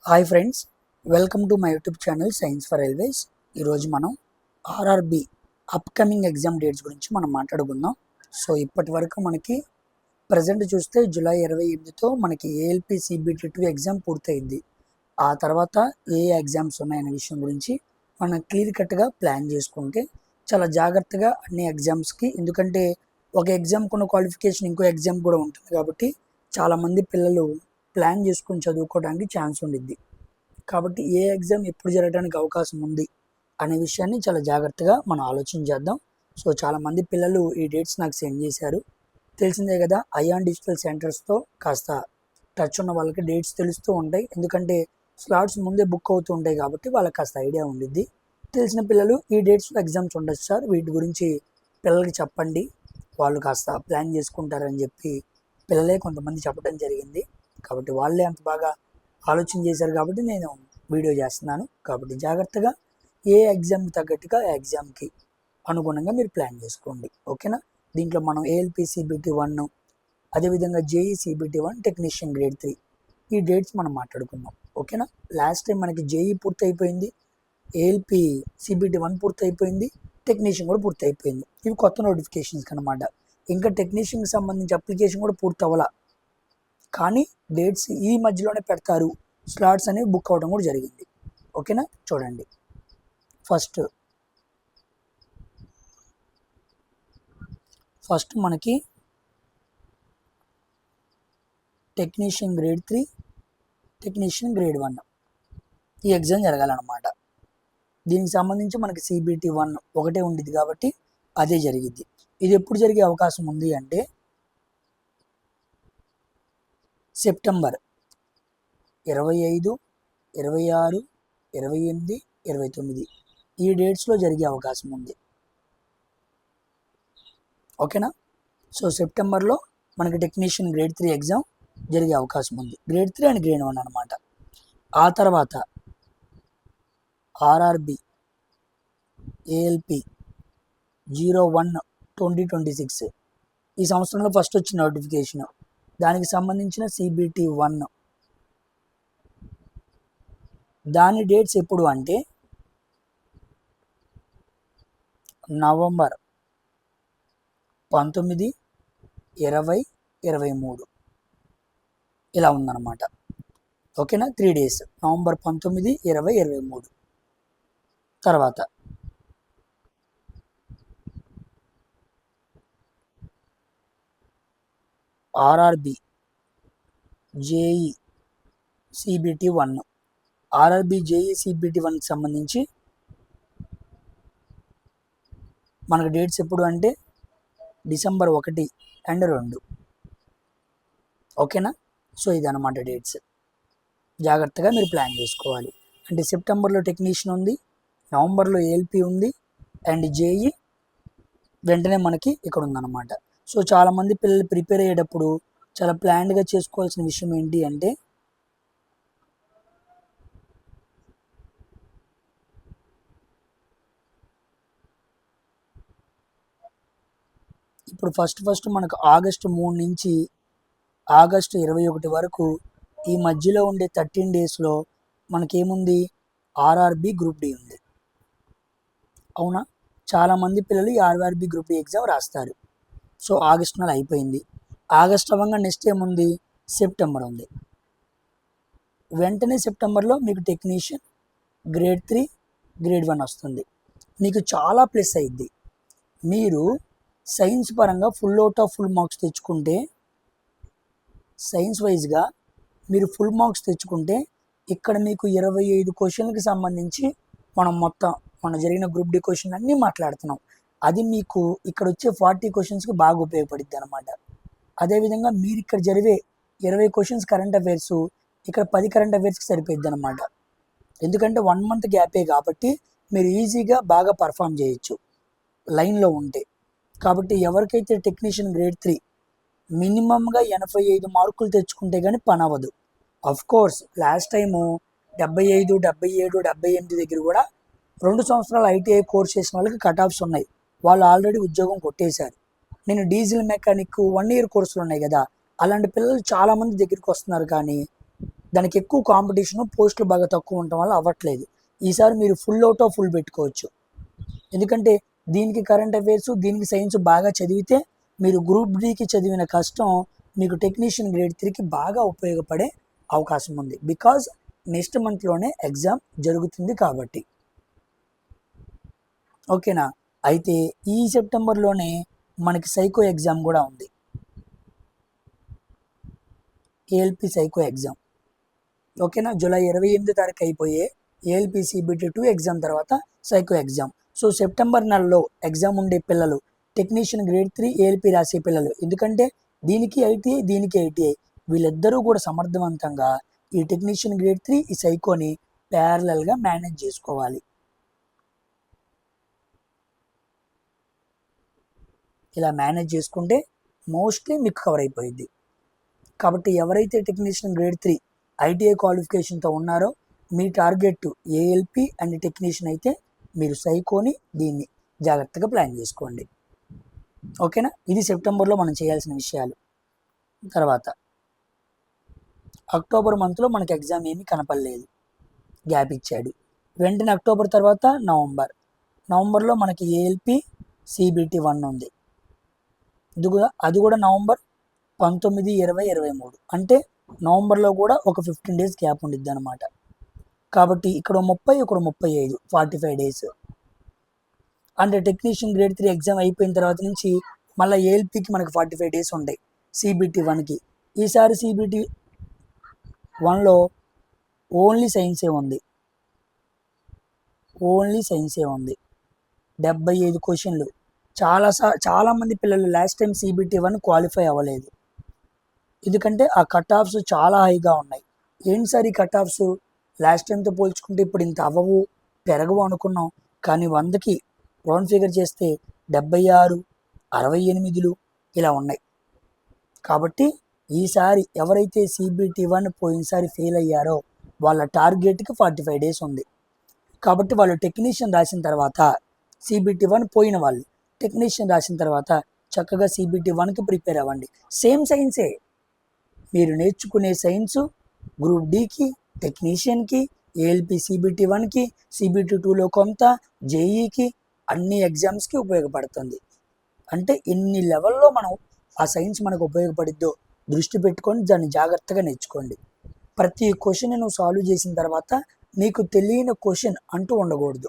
Hi friends, welcome to my YouTube channel science for railways. ఈరోజు మనం RRB upcoming exam dates గురించి మనం మాట్లాడుకుందాం. సో ఇప్పటి వరకు మనకి ప్రజెంట్ చూస్తే జూలై 28తో మనకి ఏఎల్పి CBT2 ఎగ్జామ్ పూర్తయింది. ఆ తర్వాత ఏ ఎగ్జామ్స్ ఉన్నాయనే విషయం గురించి మనం క్లియర్ కట్గా ప్లాన్ చేసుకుంటే చాలా జాగ్రత్తగా అన్ని ఎగ్జామ్స్కి, ఎందుకంటే ఒక ఎగ్జామ్కి ఉన్న క్వాలిఫికేషన్ ఇంకో ఎగ్జామ్ కూడా ఉంటుంది కాబట్టి చాలామంది పిల్లలు ప్లాన్ చేసుకొని చదువుకోవడానికి ఛాన్స్ ఉండిద్ది. కాబట్టి ఏ ఎగ్జామ్ ఎప్పుడు జరగడానికి అవకాశం ఉంది అనే విషయాన్ని చాలా జాగ్రత్తగా మనం ఆలోచన చేద్దాం. సో చాలామంది పిల్లలు ఈ డేట్స్ నాకు సెండ్ చేశారు. తెలిసిందే కదా, అయాన్ డిజిటల్ సెంటర్స్తో కాస్త టచ్ ఉన్న వాళ్ళకి డేట్స్ తెలుస్తూ ఉంటాయి, ఎందుకంటే స్లాట్స్ ముందే బుక్ అవుతూ ఉంటాయి కాబట్టి వాళ్ళకి కాస్త ఐడియా ఉండిద్ది. తెలిసిన పిల్లలు ఈ డేట్స్లో ఎగ్జామ్స్ ఉండొచ్చు సార్, వీటి గురించి పిల్లలకి చెప్పండి, వాళ్ళు కాస్త ప్లాన్ చేసుకుంటారని చెప్పి పిల్లలే కొంతమంది చెప్పడం జరిగింది. కాబట్టి వాళ్ళే అంత బాగా ఆలోచన చేశారు కాబట్టి నేను వీడియో చేస్తున్నాను. కాబట్టి జాగ్రత్తగా ఏ ఎగ్జామ్కి తగ్గట్టుగా ఎగ్జామ్కి అనుగుణంగా మీరు ప్లాన్ చేసుకోండి, ఓకేనా. దీంట్లో మనం ఏఎల్పి CBT1, అదేవిధంగా JEE CBT1 టెక్నీషియన్ గ్రేడ్ 3 ఈ డేట్స్ మనం మాట్లాడుకుందాం, ఓకేనా. లాస్ట్ టైం మనకి JEE పూర్తి అయిపోయింది, ఏఎల్పి CBT1 పూర్తి అయిపోయింది, టెక్నీషియన్ కూడా పూర్తి అయిపోయింది. ఇవి కొత్త నోటిఫికేషన్స్ అనమాట. ఇంకా టెక్నీషియన్కి సంబంధించి అప్లికేషన్ కూడా పూర్తి అవ్వాల, కానీ డేట్స్ ఈ మధ్యలోనే పెడతారు, స్లాట్స్ అనేవి బుక్ అవ్వడం కూడా జరిగింది, ఓకేనా. చూడండి, ఫస్ట్ మనకి టెక్నీషియన్ గ్రేడ్ 3, టెక్నీషియన్ గ్రేడ్ 1 ఈ ఎగ్జామ్ జరగాలన్నమాట. దీనికి సంబంధించి మనకి CBT1 ఒకటే ఉండేది కాబట్టి అదే జరిగిద్ది. ఇది ఎప్పుడు జరిగే అవకాశం ఉంది అంటే సెప్టెంబర్ 25, 26, 28, 29 ఈ డేట్స్లో జరిగే అవకాశం ఉంది, ఓకేనా. సో సెప్టెంబర్లో మనకి టెక్నీషియన్ గ్రేడ్ 3 ఎగ్జామ్ జరిగే అవకాశం ఉంది, గ్రేడ్ 3 అండ్ గ్రేడ్ 1 అనమాట. ఆ తర్వాత ఆర్ఆర్బి ఏఎల్పి 01/2026 ఈ సంవత్సరంలో ఫస్ట్ వచ్చిన నోటిఫికేషన్, దానికి సంబంధించిన CBT1 దాని డేట్స్ ఎప్పుడు అంటే నవంబర్ 19, 20, 23 ఇలా ఉందన్నమాట, ఓకేనా. 3 డేస్, నవంబర్ 19, 20, 23. తర్వాత RRB JEE CBT1, RRB JEE CBT1కి సంబంధించి మనకు డేట్స్ ఎప్పుడు అంటే డిసెంబర్ 1 and 2, ఓకేనా. సో ఇదన్నమాట డేట్స్, జాగ్రత్తగా మీరు ప్లాన్ చేసుకోవాలి. అంటే సెప్టెంబర్లో టెక్నీషియన్ ఉంది, నవంబర్లో ఏఎల్పి ఉంది, అండ్ JEE వెంటనే మనకి ఇక్కడ ఉందన్నమాట. సో చాలామంది పిల్లలు ప్రిపేర్ అయ్యేటప్పుడు చాలా ప్లాన్డ్గా చేసుకోవాల్సిన విషయం ఏంటి అంటే ఇప్పుడు ఫస్ట్ మనకు ఆగస్టు 3 నుంచి ఆగస్టు 21 వరకు ఈ మధ్యలో ఉండే 13 డేస్లో మనకేముంది, ఆర్ఆర్బి గ్రూప్ డి ఉంది, అవునా. చాలామంది పిల్లలు ఈ ఆర్ఆర్బి గ్రూప్ డి ఎగ్జామ్ రాస్తారు. సో ఆగస్ట్ నెల అయిపోయింది, ఆగస్ట్ అవ్వగా నెక్స్ట్ ఏముంది, సెప్టెంబర్ ఉంది. వెంటనే సెప్టెంబర్లో మీకు టెక్నీషియన్ గ్రేడ్ 3, గ్రేడ్ 1 వస్తుంది. మీకు చాలా ప్లస్ అయ్యిద్ది. మీరు సైన్స్ పరంగా ఫుల్ మార్క్స్ తెచ్చుకుంటే, సైన్స్ వైజ్గా మీరు ఫుల్ మార్క్స్ తెచ్చుకుంటే ఇక్కడ మీకు 25 క్వశ్చన్లకు సంబంధించి మన జరిగిన గ్రూప్ డి క్వశ్చన్ అన్నీ మాట్లాడుతున్నాం. అది మీకు ఇక్కడ వచ్చే 40 క్వశ్చన్స్కి బాగా ఉపయోగపడుద్ది అనమాట. అదేవిధంగా మీరు ఇక్కడ జరిగే 20 క్వశ్చన్స్ కరెంట్ అఫైర్స్ ఇక్కడ 10 కరెంట్ అఫైర్స్కి సరిపోద్ది అనమాట. ఎందుకంటే 1 month గ్యాపే కాబట్టి మీరు ఈజీగా బాగా పర్ఫామ్ చేయొచ్చు లైన్లో ఉంటే. కాబట్టి ఎవరికైతే టెక్నీషియన్ గ్రేడ్ 3 మినిమంగా 85 మార్కులు తెచ్చుకుంటే కానీ పని అవ్వదు. కోర్స్ లాస్ట్ టైము 75, 77, 78 దగ్గర కూడా 2 సంవత్సరాలు ITI కోర్స్ చేసిన వాళ్ళకి కట్ ఆఫ్స్ ఉన్నాయి, వాళ్ళు ఆల్రెడీ ఉద్యోగం కొట్టేశారు. నేను డీజిల్ మెకానిక్ 1 year కోర్సులు ఉన్నాయి కదా, అలాంటి పిల్లలు చాలామంది దగ్గరికి వస్తున్నారు. కానీ దానికి ఎక్కువ కాంపిటీషను, పోస్టులు బాగా తక్కువ ఉండటం వల్ల అవ్వట్లేదు. ఈసారి మీరు ఫుల్ అవుట్ ఆఫ్ ఫుల్ పెట్టుకోవచ్చు. ఎందుకంటే దీనికి కరెంట్ అఫైర్స్, దీనికి సైన్స్ బాగా చదివితే మీరు గ్రూప్ డికి చదివిన కష్టం మీకు టెక్నీషియన్ గ్రేడ్ 3కి బాగా ఉపయోగపడే అవకాశం ఉంది. బికాజ్ నెక్స్ట్ మంత్లోనే ఎగ్జామ్ జరుగుతుంది కాబట్టి. ఓకేనా. అయితే ఈ సెప్టెంబర్లోనే మనకి సైకో ఎగ్జామ్ కూడా ఉంది, ఏఎల్పి సైకో ఎగ్జామ్. ఓకేనా. జూలై 28 తారీఖు అయిపోయే ఏఎల్పి సిబిటి 2 ఎగ్జామ్ తర్వాత సైకో ఎగ్జామ్. సో సెప్టెంబర్ నెలలో ఎగ్జామ్ ఉండే పిల్లలు, టెక్నీషియన్ గ్రేడ్ 3 ఏఎల్పి రాసే పిల్లలు, ఎందుకంటే దీనికి ఐటీఐ, దీనికి ఐటీఐ, వీళ్ళిద్దరూ కూడా సమర్థవంతంగా ఈ టెక్నీషియన్ గ్రేడ్ 3, ఈ సైకోని ప్యారలల్గా మేనేజ్ చేసుకోవాలి. ఇలా మేనేజ్ చేసుకుంటే మోస్ట్లీ మీకు కవర్ అయిపోయింది. కాబట్టి ఎవరైతే టెక్నీషియన్ గ్రేడ్ 3 ఐటీఐ క్వాలిఫికేషన్తో ఉన్నారో మీ టార్గెట్ ఏఎల్పి అండ్ టెక్నీషియన్ అయితే మీరు సైకోని దీన్ని జాగ్రత్తగా ప్లాన్ చేసుకోండి. ఓకేనా. ఇది సెప్టెంబర్లో మనం చేయాల్సిన విషయాలు. తర్వాత అక్టోబర్ మంత్లో మనకి ఎగ్జామ్ ఏమీ కనపడలేదు, గ్యాప్ ఇచ్చాడు. వెంటనే అక్టోబర్ తర్వాత నవంబర్లో మనకి ఏఎల్పి సిబిటి 1 ఉంది. అది కూడా నవంబర్ 19, 20, 23, అంటే నవంబర్లో కూడా ఒక 15 days గ్యాప్ ఉండిద్ది అనమాట. కాబట్టి ఇక్కడ 30, ఇక్కడ 35, 45 days. అంటే టెక్నీషియన్ గ్రేడ్ 3 ఎగ్జామ్ అయిపోయిన తర్వాత నుంచి మళ్ళీ ఏఎల్పికి మనకి 45 days ఉంటాయి సిబిటి 1కి. ఈసారి సిబిటి 1లో ఓన్లీ సైన్సే ఉంది, 75 క్వశ్చన్లు. చాలామంది పిల్లలు లాస్ట్ టైం సిబిటి 1 క్వాలిఫై అవ్వలేదు, ఎందుకంటే ఆ కట్ ఆఫ్స్ చాలా హైగా ఉన్నాయి. ఏంటి సార్ ఈ కట్ ఆఫ్స్, లాస్ట్ టైంతో పోల్చుకుంటే ఇప్పుడు ఇంత అవ్వవు, పెరగవు అనుకున్నాం, కానీ 100కి రౌండ్ ఫిగర్ చేస్తే 76, 68 ఇలా ఉన్నాయి. కాబట్టి ఈసారి ఎవరైతే సిబిటి 1 పోయినసారి ఫెయిల్ అయ్యారో వాళ్ళ టార్గెట్కి 45 days ఉంది. కాబట్టి వాళ్ళు టెక్నీషియన్ రాసిన తర్వాత, సిబిటి 1 పోయిన వాళ్ళు టెక్నీషియన్ రాసిన తర్వాత చక్కగా సిబిటి 1కి ప్రిపేర్ అవ్వండి. సేమ్ సైన్సే, మీరు నేర్చుకునే సైన్సు గ్రూప్ డికి, టెక్నీషియన్కి, ఏఎల్పి సిబిటి 1కి, సిబిటి 2లో కొంత, జేఈకి, అన్ని ఎగ్జామ్స్కి ఉపయోగపడుతుంది. అంటే ఎన్ని లెవెల్లో మనం ఆ సైన్స్ మనకు ఉపయోగపడిద్దో దృష్టి పెట్టుకొని దాన్ని జాగ్రత్తగా నేర్చుకోండి. ప్రతి క్వశ్చన్ నువ్వు సాల్వ్ చేసిన తర్వాత నీకు తెలియని క్వశ్చన్ అంటూ ఉండకూడదు,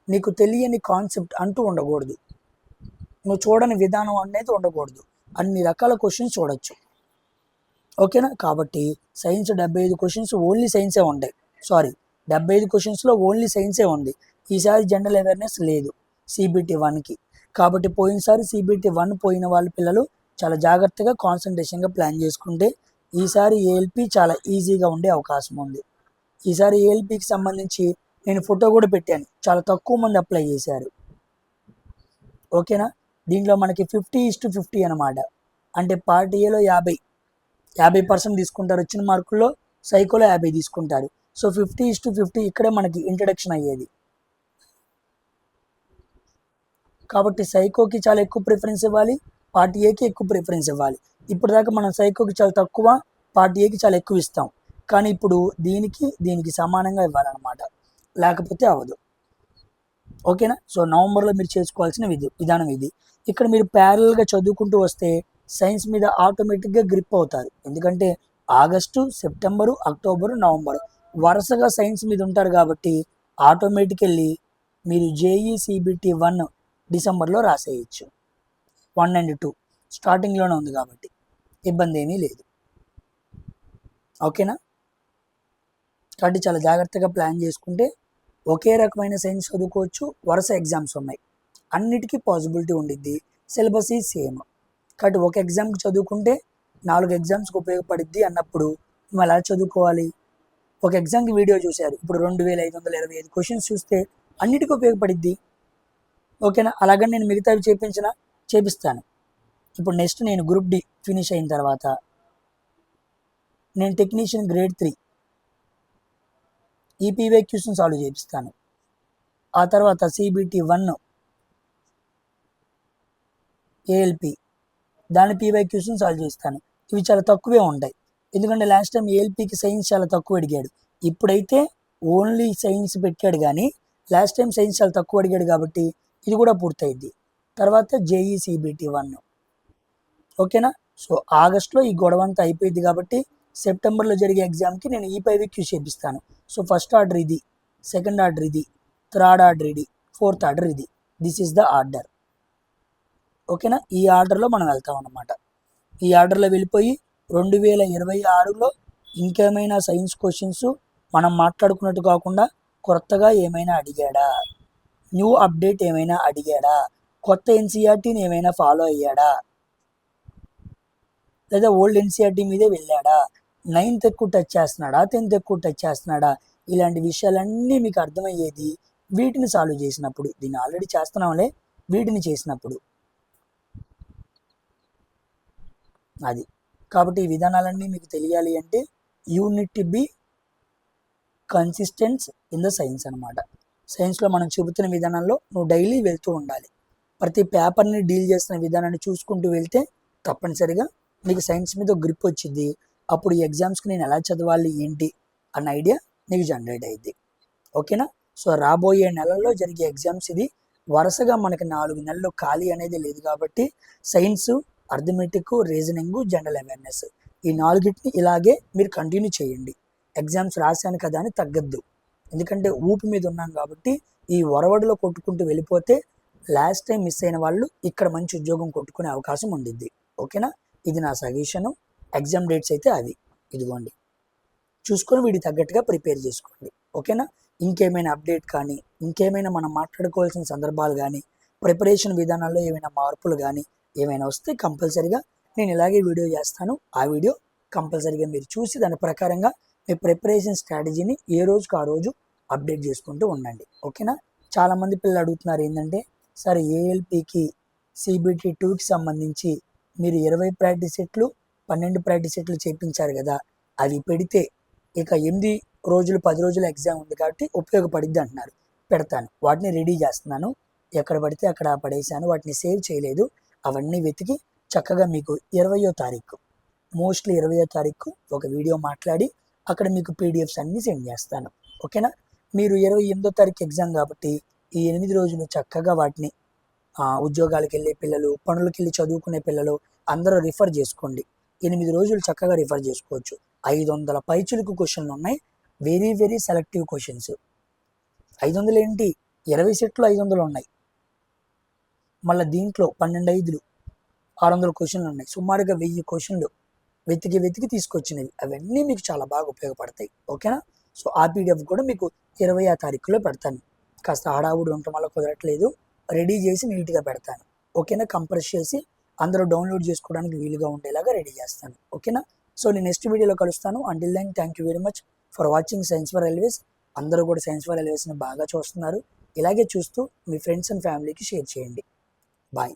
నీకు తెలియని కాన్సెప్ట్ అంటూ ఉండకూడదు, నువ్వు చూడని విధానం అనేది ఉండకూడదు. అన్ని రకాల క్వశ్చన్స్ చూడొచ్చు. ఓకేనా. కాబట్టి సైన్స్ 75 క్వశ్చన్స్ ఓన్లీ సైన్సే ఉంటాయి. 75 క్వశ్చన్స్లో ఓన్లీ సైన్సే ఉంది. ఈసారి జనరల్ అవేర్నెస్ లేదు సిబిటి 1కి. కాబట్టి పోయినసారి సిబిటి 1 పోయిన వాళ్ళ పిల్లలు చాలా జాగ్రత్తగా కాన్సన్ట్రేషన్గా ప్లాన్ చేసుకుంటే ఈసారి ఏఎల్పి చాలా ఈజీగా ఉండే అవకాశం ఉంది. ఈసారి ఏఎల్పికి సంబంధించి నేను ఫోటో కూడా పెట్టాను, చాలా తక్కువ మంది అప్లై చేశారు. ఓకేనా. దీంట్లో మనకి 50:50 అనమాట. అంటే పార్ట్ ఏలో 50% తీసుకుంటారు వచ్చిన మార్కుల్లో, సైకోలో 50 తీసుకుంటారు. సో 50:50 ఇక్కడే మనకి ఇంట్రడక్షన్ అయ్యేది. కాబట్టి సైకోకి చాలా ఎక్కువ ప్రిఫరెన్స్ ఇవ్వాలి, పార్ట్ ఏకి ఎక్కువ ప్రిఫరెన్స్ ఇవ్వాలి. ఇప్పుడు దాకా మనం సైకోకి చాలా తక్కువ, పార్ట్ ఏకి చాలా ఎక్కువ ఇస్తాం, కానీ ఇప్పుడు దీనికి సమానంగా ఇవ్వాలన్నమాట, లేకపోతే అవ్వదు. ఓకేనా. సో నవంబర్లో మీరు చేసుకోవాల్సిన విధానం ఇది. ఇక్కడ మీరు ప్యారల్గా చదువుకుంటూ వస్తే సైన్స్ మీద ఆటోమేటిక్గా గ్రిప్ అవుతారు. ఎందుకంటే ఆగస్టు, సెప్టెంబరు, అక్టోబరు, నవంబరు వరుసగా సైన్స్ మీద ఉంటారు. కాబట్టి ఆటోమేటికల్లీ మీరు జేఈ సిబిటి 1 డిసెంబర్లో రాసేయచ్చు. 1 and 2 స్టార్టింగ్లోనే ఉంది కాబట్టి ఇబ్బంది ఏమీ లేదు. ఓకేనా. కాబట్టి చాలా జాగ్రత్తగా ప్లాన్ చేసుకుంటే ఒకే రకమైన సైన్స్ చదువుకోవచ్చు. వరుస ఎగ్జామ్స్ ఉన్నాయి, అన్నిటికీ పాసిబిలిటీ ఉండిద్ది, సిలబస్ ఈ సేమ్. కాబట్టి ఒక ఎగ్జామ్కి చదువుకుంటే 4 ఎగ్జామ్స్కి ఉపయోగపడిద్ది అన్నప్పుడు మేము ఎలా చదువుకోవాలి? ఒక ఎగ్జామ్కి వీడియో చూశారు, ఇప్పుడు 2525 క్వశ్చన్స్ చూస్తే అన్నిటికీ ఉపయోగపడిద్ది. ఓకేనా. అలాగని నేను మిగతావి చేపిస్తాను. ఇప్పుడు నెక్స్ట్ నేను గ్రూప్ డి ఫినిష్ అయిన తర్వాత నేను టెక్నీషియన్ గ్రేడ్ 3 ఈ పీవైక్యూస్ని సాల్వ్ చేపిస్తాను. ఆ తర్వాత సిబిటి 1 ఏఎల్పి దాని పీవైక్యూస్ని సాల్వ్ చేస్తాను. ఇవి చాలా తక్కువే ఉంటాయి, ఎందుకంటే లాస్ట్ టైం ఏఎల్పికి సైన్స్ చాలా తక్కువ అడిగాడు. ఇప్పుడైతే ఓన్లీ సైన్స్ పెట్టాడు, కానీ లాస్ట్ టైం సైన్స్ చాలా తక్కువ అడిగాడు కాబట్టి ఇది కూడా పూర్తయింది. తర్వాత జేఈ సిబిటి 1. ఓకేనా. సో ఆగస్ట్లో ఈ గొడవ అంతా అయిపోయింది కాబట్టి సెప్టెంబర్లో జరిగే ఎగ్జామ్కి నేను ఈ పైవిక్యూ చేపిస్తాను. సో ఫస్ట్ ఆర్డర్ ఇది, సెకండ్ ఆర్డర్ ఇది, థర్డ్ ఆర్డర్ ఇది, ఫోర్త్ ఆర్డర్ ఇది. This is the order. ఓకేనా. ఈ ఆర్డర్లో మనం వెళ్తాం అన్నమాట. ఈ ఆర్డర్లో వెళ్ళిపోయి 2026లో ఇంకేమైనా సైన్స్ క్వశ్చన్స్ మనం మాట్లాడుకున్నట్టు కాకుండా కొత్తగా ఏమైనా అడిగాడా, న్యూ అప్డేట్ ఏమైనా అడిగాడా, కొత్త ఎన్సీఆర్టీని ఏమైనా ఫాలో అయ్యాడా, లేదా ఓల్డ్ ఎన్సీఆర్టీ మీదే వెళ్ళాడా, 9th ఎక్కువ టచ్ చేస్తున్నాడా, 10th ఎక్కువ టచ్ చేస్తున్నాడా, ఇలాంటి విషయాలన్నీ మీకు అర్థమయ్యేది వీటిని సాల్వ్ చేసినప్పుడు. దీన్ని ఆల్రెడీ చేస్తున్నాంలే, వీటిని చేసినప్పుడు. అది కాబట్టి ఈ విధానాలన్నీ మీకు తెలియాలి అంటే unit to be consistence in the science అనమాట. సైన్స్లో మనం చెబుతున్న విధానంలో నువ్వు డైలీ వెళ్తూ ఉండాలి. ప్రతి పేపర్ని డీల్ చేస్తున్న విధానాన్ని చూసుకుంటూ వెళ్తే తప్పనిసరిగా నీకు సైన్స్ మీద గ్రిప్ వచ్చింది. అప్పుడు ఈ ఎగ్జామ్స్కి నేను ఎలా చదవాలి ఏంటి అన్న ఐడియా నీకు జనరేట్ అయ్యింది. ఓకేనా. సో రాబోయే నెలల్లో జరిగే ఎగ్జామ్స్ ఇది. వరుసగా మనకి 4 నెలలు ఖాళీ అనేది లేదు కాబట్టి science, arithmetic, reasoning, general awareness ఈ 4టిని ఇలాగే మీరు కంటిన్యూ చేయండి. ఎగ్జామ్స్ రాశాను కదా అని తగ్గద్దు. ఎందుకంటే ఊపి మీద ఉన్నాం కాబట్టి ఈ ఒరవడిలో కొట్టుకుంటూ వెళ్ళిపోతే లాస్ట్ టైం మిస్ అయిన వాళ్ళు ఇక్కడ మంచి ఉద్యోగం కొట్టుకునే అవకాశం ఉండిద్ది. ఓకేనా. ఇది నా సజెషను. ఎగ్జామ్ డేట్స్ అయితే అవి ఇదిగోండి, చూసుకొని వీటికి తగ్గట్టుగా ప్రిపేర్ చేసుకోండి. ఓకేనా. ఇంకేమైనా అప్డేట్ కానీ, ఇంకేమైనా మనం మాట్లాడుకోవాల్సిన సందర్భాలు కానీ, ప్రిపరేషన్ విధానాల్లో ఏమైనా మార్పులు కానీ ఏమైనా వస్తే కంపల్సరీగా నేను ఇలాగే వీడియో చేస్తాను. ఆ వీడియో కంపల్సరీగా మీరు చూసి దాని ప్రకారంగా మీ ప్రిపరేషన్ స్ట్రాటజీని ఏ రోజుకి ఆ రోజు అప్డేట్ చేసుకుంటూ ఉండండి. ఓకేనా. చాలామంది పిల్లలు అడుగుతున్నారు ఏంటంటే, సార్ ఏఎల్పికి సిబిటి 2కి సంబంధించి మీరు 20 ప్రాక్టీస్ సెట్లు 12 ప్రాక్టీస్ సెట్లు చేయించారు కదా, అవి పెడితే ఇక 8 రోజులు 10 రోజుల ఎగ్జామ్ ఉంది కాబట్టి ఉపయోగపడిద్ది అంటున్నారు. పెడతాను, వాటిని రెడీ చేస్తున్నాను. ఎక్కడ పడితే అక్కడ పడేసాను, వాటిని సేవ్ చేయలేదు. అవన్నీ వెతికి చక్కగా మీకు 20వ తారీఖు, మోస్ట్లీ 20వ తారీఖు ఒక వీడియో మాట్లాడి అక్కడ మీకు పీడిఎఫ్స్ అన్నీ సెండ్ చేస్తాను. ఓకేనా. మీరు 28వ తారీఖు ఎగ్జామ్ కాబట్టి ఈ 8 రోజులు చక్కగా వాటిని ఉద్యోగాలకు వెళ్ళే పిల్లలు, పనులకు వెళ్ళి చదువుకునే పిల్లలు అందరూ రిఫర్ చేసుకోండి. 8 రోజులు చక్కగా రిఫర్ చేసుకోవచ్చు. 500 పైచులకు క్వశ్చన్లు ఉన్నాయి. Very very selective questions. 500 ఏంటి, 20 సెట్లు 500 ఉన్నాయి. మళ్ళీ దీంట్లో 12 600 క్వశ్చన్లు ఉన్నాయి. సుమారుగా 1000 క్వశ్చన్లు వెతికి తీసుకొచ్చినవి. అవన్నీ మీకు చాలా బాగా ఉపయోగపడతాయి. ఓకేనా. సో ఆ పీడిఎఫ్ కూడా మీకు 20వ తారీఖులో పెడతాను. కాస్త హడావుడి ఉండటం వల్ల కుదరట్లేదు, రెడీ చేసి నీట్గా పెడతాను. ఓకేనా. కంప్రెస్ చేసి అందరూ డౌన్లోడ్ చేసుకోవడానికి వీలుగా ఉండేలాగా రెడీ చేస్తాను. ఓకేనా. సో నేను నెక్స్ట్ వీడియోలో కలుస్తాను. Until then thank you very much for watching science for railways. అందరూ కూడా సైన్స్ ఫర్ రైల్వేస్ని బాగా చూస్తున్నారు. ఇలాగే చూస్తూ మీ ఫ్రెండ్స్ అండ్ ఫ్యామిలీకి షేర్ చేయండి. బాయ్.